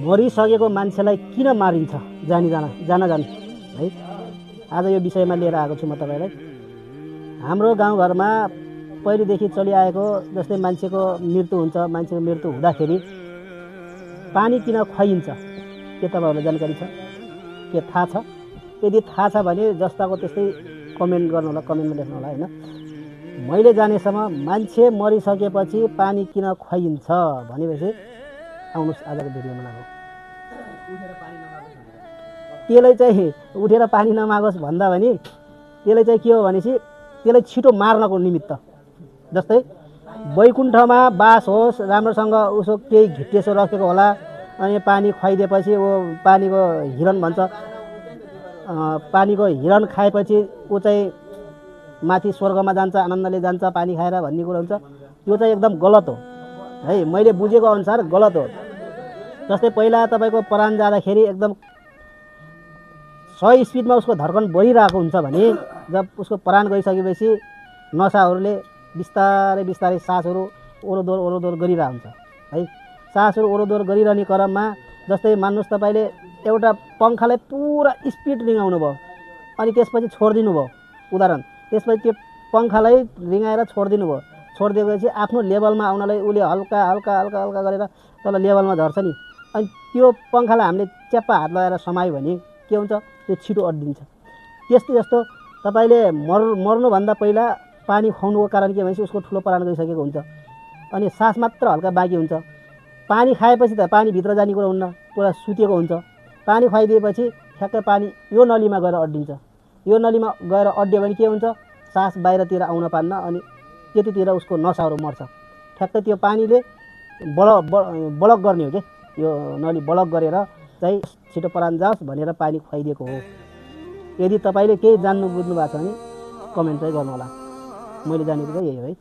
मरिसकेको मान्छेलाई किन मारिन्छ जानी जान है। आज यो विषयमा लिएर आएको छु म तपाईलाई। हाम्रो गाउँघरमा पहिलेदेखि चलिआएको जस्तै मान्छेको मृत्यु हुन्छ, मान्छेको मृत्यु हुँदाखेरि पानी किन खुवाइन्छ के तपाईहरुलाई जानकारी छ? के थाहा छ? यदि थाहा छ भने जस्ताको त्यस्तै कमेन्ट गर्नु होला, कमेन्टमा लेख्नु होला हैन। मैले जानेसम्म मान्छे मरिसकेपछि पानी किन खुवाइन्छ भनेपछि आउनुस् आजको भिडियोमा लागौ। त्यसलाई चाहिँ उठेर पानी नमागोस् भन्दा भने त्यसलाई चाहिँ के हो भनेपछि त्यसलाई छिटो मार्नको निमित्त। जस्तै वैकुण्ठमा बास होस्, राम्रोसँग उसो केही घिट्टेसो राखेको होला, अनि पानी खुवाइदिएपछि वो पानीको हिरण भन्छ, पानीको हिरण खाएपछि ऊ चाहिँ माथि स्वर्गमा जान्छ, आनन्दले जान्छ पानी खाएर भन्ने कुरा हुन्छ। यो चाहिँ एकदम गलत हो है, मैले बुझेको अनुसार गलत हो। जस्तै पहिला तपाईको प्राण जाँदाखेरि एकदम 100 स्पिडमा उसको धड्कन बढिरहेको हुन्छ भने जब उसको प्राण गइसकेपछि नसाहरूले बिस्तारै बिस्तारै सासहरू ओरोदोर गरिरहेको हुन्छ है। सासहरू ओरोदोर गरिरहने क्रममा जस्तै मान्नुस् तपाईले एउटा पंखालाई पुरा स्पिड रिङाउनु भयो अनि त्यसपछि छोड्दिनु भयो, उदाहरण त्यसपछि त्यो पंखालाई रिङाएर छोड्दिनु भयो, छोडिदिएपछि आफ्नो लेभलमा आउनलाई उले हल्का हल्का हल्का हल्का गरेर तल लेभलमा झर्छ नि। अनि त्यो पंखालाई हामीले च्याप्पा हात लगाएर समायो भने के हुन्छ? त्यो छिटो अड्डिन्छ। त्यस्तै जस्तो तपाईले मर्नुभन्दा पहिला पानी खुवाउनुको कारण के भनेपछि उसको ठुलो प्राण गइसकेको हुन्छ अनि सास मात्र हल्का बाँकी हुन्छ। पानी खाएपछि त पानी भित्र जाने कुरा हुन्न, पुरा सुतेको हुन्छ। पानी खुवाइदिएपछि ठ्याक्कै पानी यो नलीमा गएर अड्डिन्छ। यो नलीमा गएर अड्डियो भने के हुन्छ? सास बाहिरतिर आउन पान्न अनि त्यतितिर उसको नसाहरू मर्छ। ठ्याक्कै त्यो पानीले ब्लक गर्ने हो के, यो नली ब्लक गरेर चाहिँ छिटो प्राण जाओस् भनेर पानी खुवाइदिएको हो। यदि तपाईले केही जान्नु बुझ्नु भएको छ भने कमेन्ट चाहिँ गर्नु होला। मैले जानेको चाहिँ यही हो है।